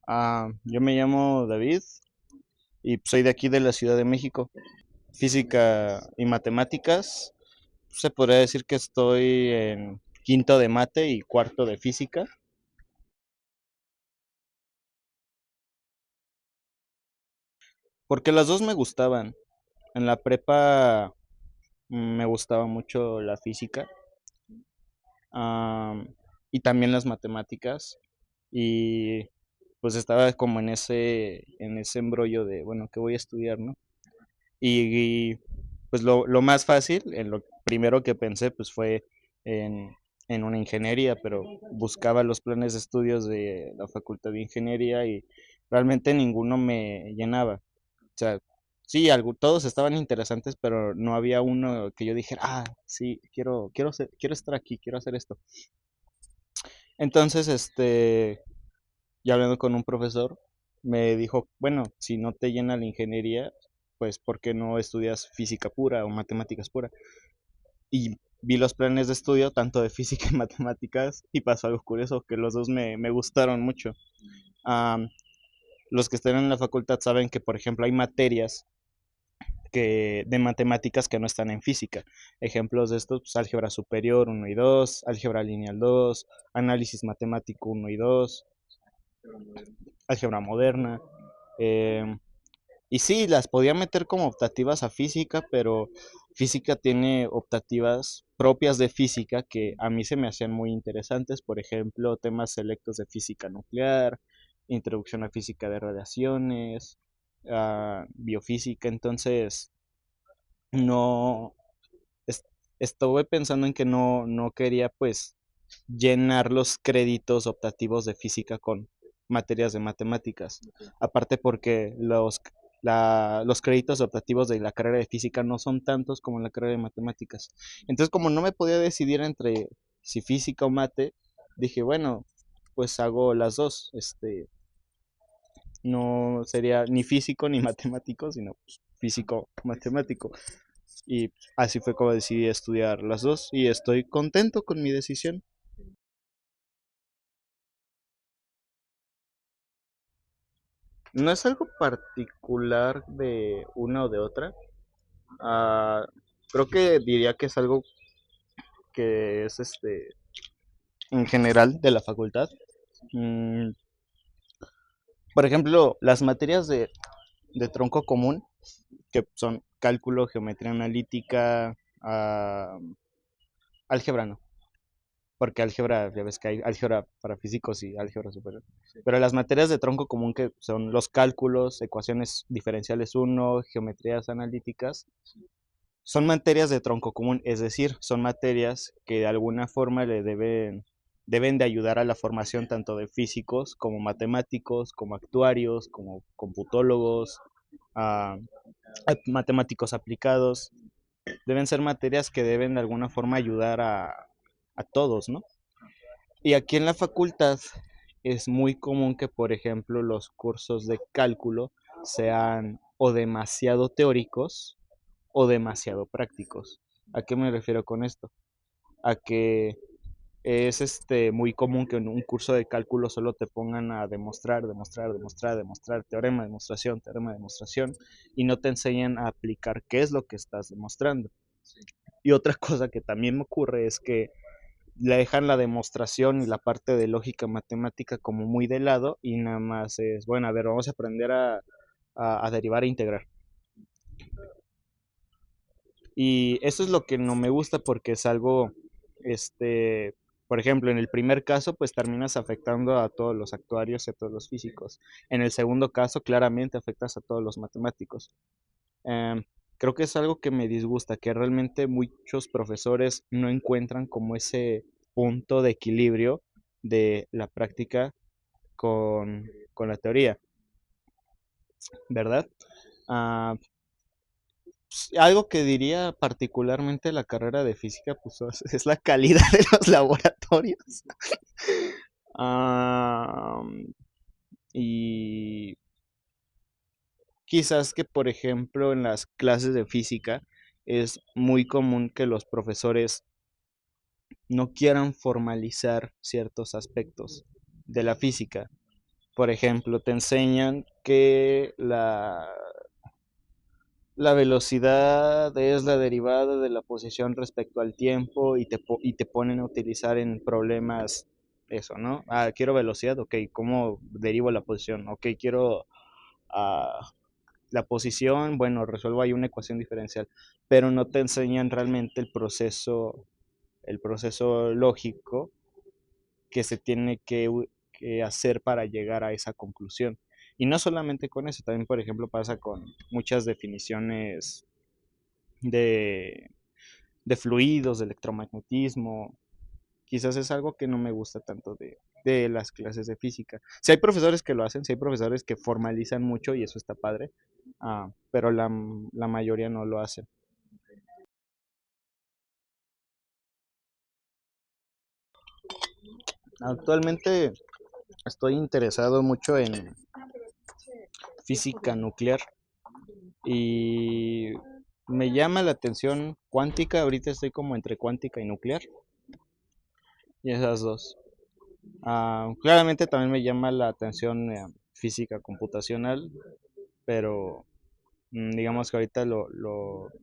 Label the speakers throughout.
Speaker 1: Yo me llamo David y soy de aquí de la Ciudad de México. Física y matemáticas. Se podría decir que estoy en quinto de mate y cuarto de física, porque las dos me gustaban. En la prepa me gustaba mucho la física, ah, y también las matemáticas. Y pues estaba como en ese embrollo de, bueno, ¿qué voy a estudiar, no? Y, pues lo más fácil, en lo primero que pensé, pues fue en una ingeniería, pero buscaba los planes de estudios de la Facultad de Ingeniería y realmente ninguno me llenaba. O sea, sí, todos estaban interesantes, pero no había uno que yo dijera, sí, quiero estar aquí, quiero hacer esto. Entonces, ya hablando con un profesor, me dijo, bueno, si no te llena la ingeniería, pues ¿por qué no estudias física pura o matemáticas pura? Y vi los planes de estudio, tanto de física y matemáticas, y pasó algo curioso, que los dos me gustaron mucho. Am, los que están en la facultad saben que, por ejemplo, hay materias de matemáticas que no están en física. Ejemplos de estos, pues, álgebra superior uno y 2, álgebra lineal 2, análisis matemático uno y 2, álgebra moderna. em, Y sí, las podía meter como optativas a física, pero física tiene optativas propias de física que a mí se me hacían muy interesantes. Por ejemplo, temas selectos de física nuclear, introducción a física de radiaciones, biofísica. Entonces, no, es- estuve pensando en que no quería pues llenar los créditos optativos de física con materias de matemáticas. Aparte porque los créditos optativos de la carrera de física no son tantos como en la carrera de matemáticas. Entonces, como no me podía decidir entre si física o mate, dije, bueno, pues hago las dos. No sería ni físico ni matemático, sino pues, físico matemático. Y así fue como decidí estudiar las dos y estoy contento con mi decisión. No es algo particular de una o de otra. Ah, Creo que diría que es algo que es en general de la facultad. Mm, por ejemplo, las materias de tronco común, que son cálculo, geometría analítica, álgebra no, porque álgebra, ya ves que hay álgebra para físicos y álgebra superior. Pero las materias de tronco común que son los cálculos, ecuaciones diferenciales uno, geometrías analíticas, son materias de tronco común, es decir, son materias que de alguna forma deben de ayudar a la formación tanto de físicos como matemáticos, como actuarios, como computólogos, a, matemáticos aplicados. Deben ser materias que deben de alguna forma ayudar a todos, ¿no? Y aquí en la facultad es muy común que, por ejemplo, los cursos de cálculo sean o demasiado teóricos o demasiado prácticos. ¿A qué me refiero con esto? A que es muy común que en un curso de cálculo solo te pongan a demostrar, demostrar, demostrar, demostrar, teorema, demostración, y no te enseñan a aplicar qué es lo que estás demostrando. Y otra cosa que también me ocurre es que le dejan la demostración y la parte de lógica matemática como muy de lado y nada más es, bueno, a ver, vamos a aprender a derivar e integrar. Y eso es lo que no me gusta porque es algo, por ejemplo, en el primer caso, pues terminas afectando a todos los actuarios y a todos los físicos. En el segundo caso, claramente afectas a todos los matemáticos. Em, Creo que es algo que me disgusta, que realmente muchos profesores no encuentran como ese punto de equilibrio de la práctica con la teoría, ¿verdad? Ah, Algo que diría particularmente la carrera de física, pues es la calidad de los laboratorios. Ah, y quizás que, por ejemplo, en las clases de física es muy común que los profesores no quieran formalizar ciertos aspectos de la física. Por ejemplo, te enseñan que la velocidad es la derivada de la posición respecto al tiempo y te ponen a utilizar en problemas eso, ¿no? Ah, quiero velocidad, ok, ¿cómo derivo la posición? Ok, quiero ah, la posición, bueno, resuelvo ahí una ecuación diferencial, pero no te enseñan realmente el proceso lógico que se tiene que hacer para llegar a esa conclusión. Y no solamente con eso, también por ejemplo pasa con muchas definiciones de, de fluidos, de electromagnetismo. Quizás es algo que no me gusta tanto de las clases de física. Si hay profesores que lo hacen, si hay profesores que formalizan mucho y eso está padre, pero la mayoría no lo hace. Actualmente estoy interesado mucho en física nuclear y me llama la atención cuántica. Ahorita estoy como entre cuántica y nuclear y esas dos. Claramente también me llama la atención física computacional, pero digamos que ahorita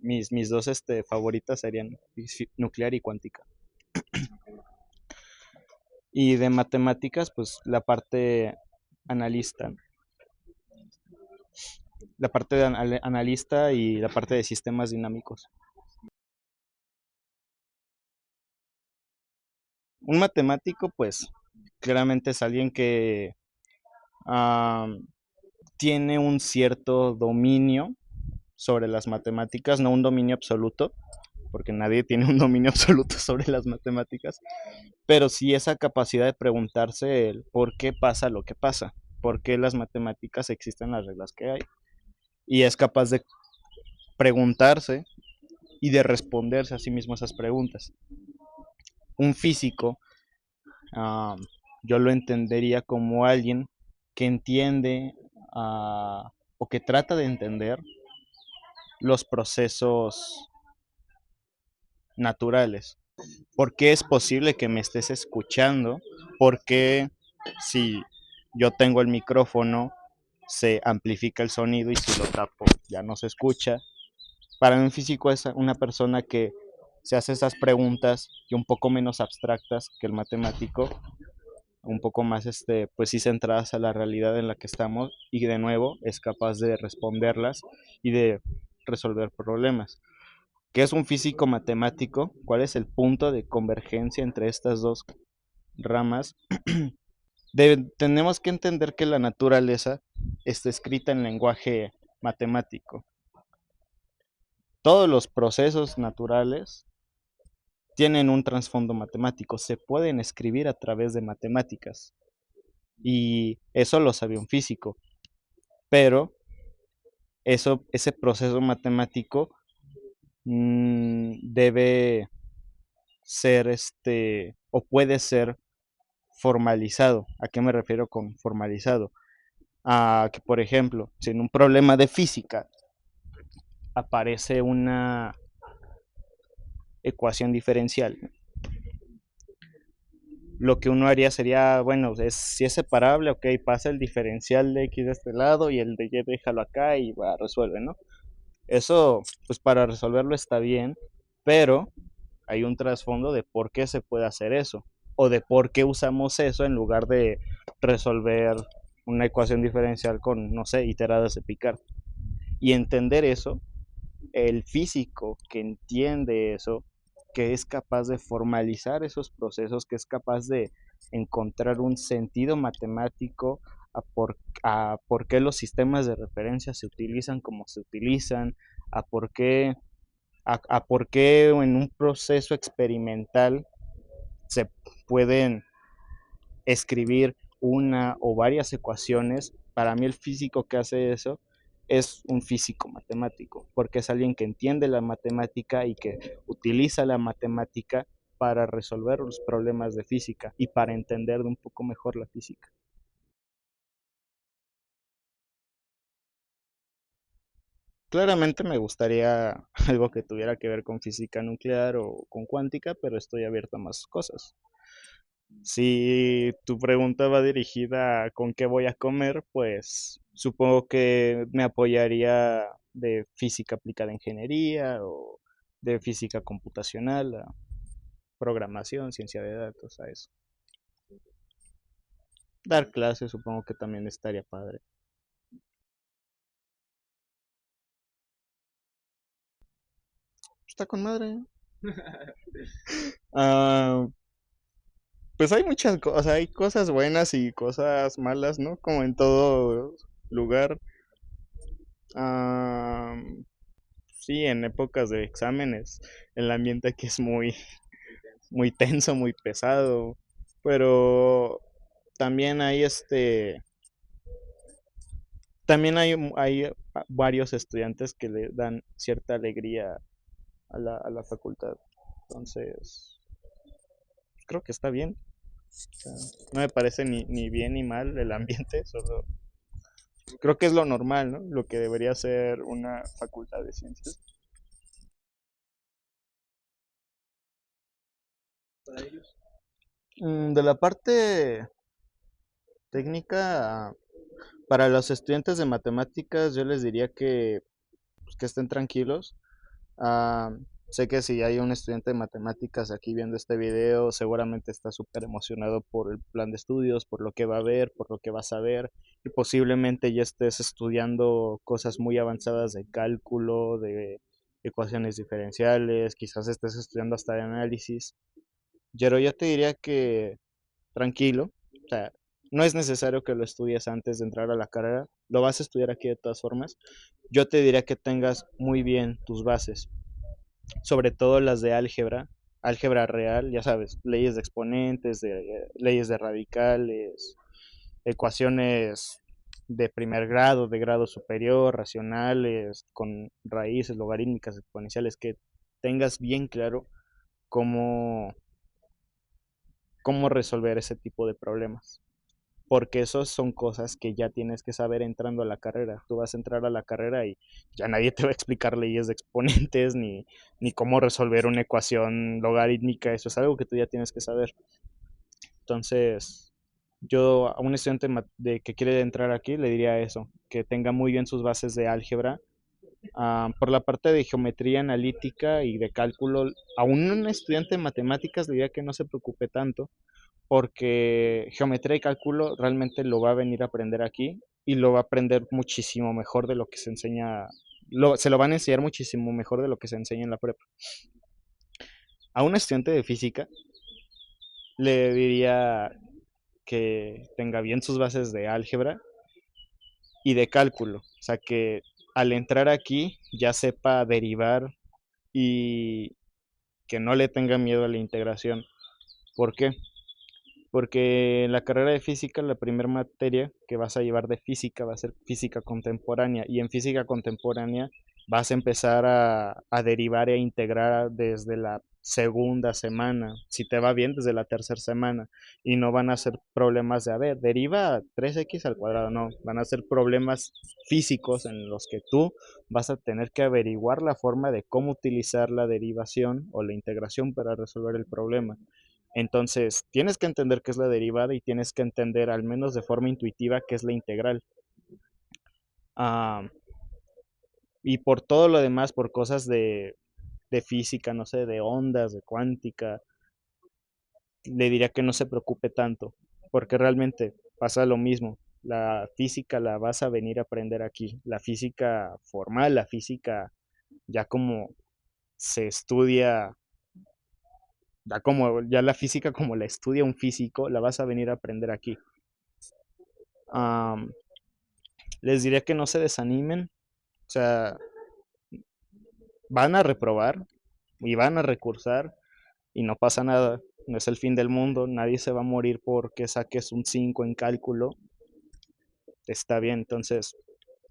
Speaker 1: mis dos favoritas serían nuclear y cuántica. Y de matemáticas, pues analista, la parte de analista y la parte de sistemas dinámicos. Un matemático, pues, claramente es alguien que ah, tiene un cierto dominio sobre las matemáticas, no un dominio absoluto, porque nadie tiene un dominio absoluto sobre las matemáticas, pero sí esa capacidad de preguntarse el por qué pasa lo que pasa, por qué las matemáticas existen las reglas que hay, y es capaz de preguntarse y de responderse a sí mismo esas preguntas. Un físico, uh, yo lo entendería como alguien que entiende o que trata de entender los procesos naturales. ¿Por qué es posible que me estés escuchando? ¿Por qué si yo tengo el micrófono se amplifica el sonido y si lo tapo ya no se escucha? Para un físico es una persona que se hace esas preguntas y un poco menos abstractas que el matemático, un poco más pues sí centradas a la realidad en la que estamos y de nuevo es capaz de responderlas y de resolver problemas. ¿Qué es un físico matemático? ¿Cuál es el punto de convergencia entre estas dos ramas? Tenemos que entender que la naturaleza está escrita en lenguaje matemático. Todos los procesos naturales tienen un trasfondo matemático, se pueden escribir a través de matemáticas. Y eso lo sabía un físico, pero ese proceso matemático debe ser o puede ser formalizado. ¿A qué me refiero con formalizado? A que, por ejemplo, si en un problema de física aparece una ecuación diferencial, lo que uno haría sería, bueno, si es separable, ok, pasa el diferencial de x de este lado y el de y déjalo acá y va, resuelve, ¿no? Eso, pues para resolverlo está bien, pero hay un trasfondo de por qué se puede hacer eso, o de por qué usamos eso en lugar de resolver una ecuación diferencial con, no sé, iteradas de Picard. Y entender eso, el físico que entiende eso, que es capaz de formalizar esos procesos, que es capaz de encontrar un sentido matemático a por qué los sistemas de referencia se utilizan como se utilizan, a por qué, a por qué en un proceso experimental se pueden escribir una o varias ecuaciones. Para mí el físico que hace eso es un físico matemático, porque es alguien que entiende la matemática y que utiliza la matemática para resolver los problemas de física y para entender un poco mejor la física. Claramente me gustaría algo que tuviera que ver con física nuclear o con cuántica, pero estoy abierto a más cosas. Si tu pregunta va dirigida a con qué voy a comer, pues supongo que me apoyaría de física aplicada a ingeniería o de física computacional a programación, ciencia de datos, a eso. Dar clases supongo que también estaría padre. Está con madre. Ah, pues hay muchas cosas, hay cosas buenas y cosas malas, ¿no? Como en todo lugar. Ah, sí, en épocas de exámenes, el ambiente aquí es muy tenso, muy pesado, pero también hay también hay varios estudiantes que le dan cierta alegría a la facultad. Entonces, creo que está bien. O sea, no me parece ni bien ni mal el ambiente, solo creo que es lo normal, ¿no? Lo que debería ser una facultad de ciencias. De la parte técnica, para los estudiantes de matemáticas, yo les diría que, pues, que estén tranquilos. Ah, sé que si hay un estudiante de matemáticas aquí viendo este video, seguramente está súper emocionado por el plan de estudios, por lo que va a ver, por lo que va a saber, y posiblemente ya estés estudiando cosas muy avanzadas de cálculo, de ecuaciones diferenciales, quizás estés estudiando hasta de análisis. Pero yo te diría que tranquilo, o sea, no es necesario que lo estudies antes de entrar a la carrera, lo vas a estudiar aquí de todas formas. Yo te diría que tengas muy bien tus bases, sobre todo las de álgebra, álgebra real, ya sabes, leyes de exponentes, leyes de radicales, ecuaciones de primer grado, de grado superior, racionales, con raíces logarítmicas exponenciales, que tengas bien claro cómo, cómo resolver ese tipo de problemas. Porque esos son cosas que ya tienes que saber entrando a la carrera. Tú vas a entrar a la carrera y ya nadie te va a explicar leyes de exponentes ni cómo resolver una ecuación logarítmica. Eso es algo que tú ya tienes que saber. Entonces, yo a un estudiante que quiere entrar aquí le diría eso, que tenga muy bien sus bases de álgebra. Por la parte de geometría analítica y de cálculo, a un estudiante de matemáticas le diría que no se preocupe tanto, porque geometría y cálculo realmente lo va a venir a aprender aquí y lo va a aprender muchísimo mejor de lo que se enseña, se lo van a enseñar muchísimo mejor de lo que se enseña en la prepa. A un estudiante de física le diría que tenga bien sus bases de álgebra y de cálculo, o sea que al entrar aquí ya sepa derivar y que no le tenga miedo a la integración. ¿Por qué? Porque en la carrera de física, la primera materia que vas a llevar de física va a ser física contemporánea, y en física contemporánea vas a empezar a derivar e integrar desde la segunda semana, si te va bien desde la tercera semana, y no van a ser problemas de, a ver, deriva 3x al cuadrado, no, van a ser problemas físicos en los que tú vas a tener que averiguar la forma de cómo utilizar la derivación o la integración para resolver el problema. Entonces, tienes que entender qué es la derivada y tienes que entender, al menos de forma intuitiva, qué es la integral. Ah, y por todo lo demás, por cosas de física, no sé, de ondas, de cuántica, le diría que no se preocupe tanto, porque realmente pasa lo mismo. La física la vas a venir a aprender aquí. La física formal, la física ya como se estudia, ya la física como la estudia un físico, la vas a venir a aprender aquí. Um, Les diría que no se desanimen, o sea, van a reprobar y van a recursar y no pasa nada, no es el fin del mundo, nadie se va a morir porque saques un 5 en cálculo, está bien, entonces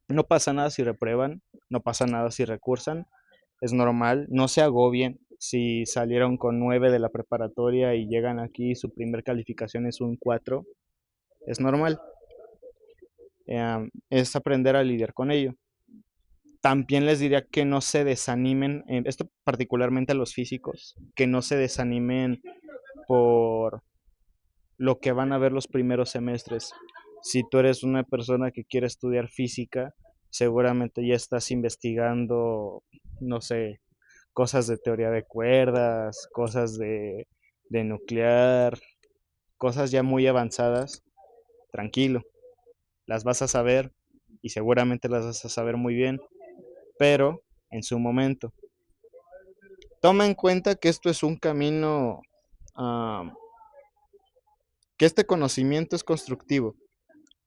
Speaker 1: no pasa nada si reprueban, no pasa nada si recursan, es normal, no se agobien si salieron con 9 de la preparatoria y llegan aquí y su primer calificación es un 4, es normal, es aprender a lidiar con ello. También les diría que no se desanimen, esto particularmente a los físicos, que no se desanimen por, lo que van a ver los primeros semestres. Si tú eres una persona que quiere estudiar física, seguramente ya estás investigando, no sé, cosas de teoría de cuerdas, cosas de nuclear, cosas ya muy avanzadas. Tranquilo, las vas a saber y seguramente las vas a saber muy bien, pero en su momento. Toma en cuenta que esto es un camino, ah, que este conocimiento es constructivo.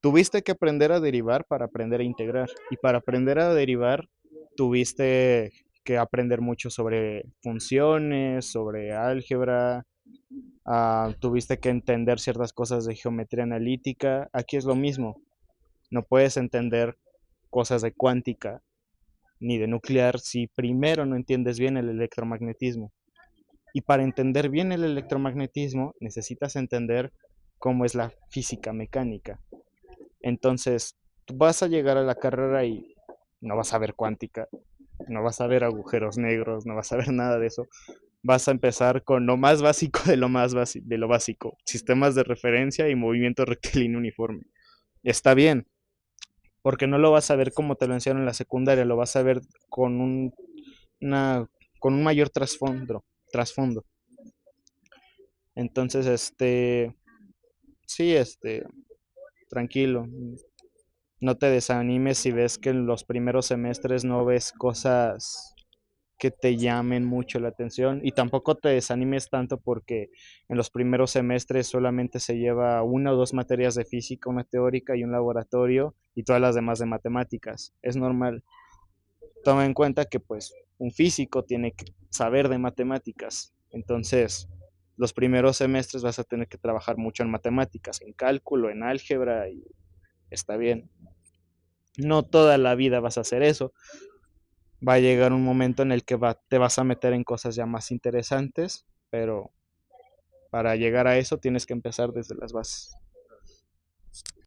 Speaker 1: Tuviste que aprender a derivar para aprender a integrar. Y para aprender a derivar, tuviste que aprender mucho sobre funciones, sobre álgebra, tuviste que entender ciertas cosas de geometría analítica. Aquí es lo mismo. No puedes entender cosas de cuántica ni de nuclear si primero no entiendes bien el electromagnetismo. Y para entender bien el electromagnetismo, necesitas entender cómo es la física mecánica. Entonces, tú vas a llegar a la carrera y no vas a ver cuántica, no vas a ver agujeros negros, no vas a ver nada de eso. Vas a empezar con lo más básico de lo más de lo básico, sistemas de referencia y movimiento rectilíneo uniforme. Está bien, porque no lo vas a ver como te lo enseñaron en la secundaria, lo vas a ver con una, con un mayor trasfondo. Entonces, sí, tranquilo, no te desanimes si ves que en los primeros semestres no ves cosas que te llamen mucho la atención y tampoco te desanimes tanto porque en los primeros semestres solamente se lleva una o dos materias de física, una teórica y un laboratorio y todas las demás de matemáticas. Es normal. Toma en cuenta que pues un físico tiene que saber de matemáticas. Entonces, los primeros semestres vas a tener que trabajar mucho en matemáticas, en cálculo, en álgebra y está bien. No toda la vida vas a hacer eso. Va a llegar un momento en el que te vas a meter en cosas ya más interesantes, pero para llegar a eso tienes que empezar desde las bases.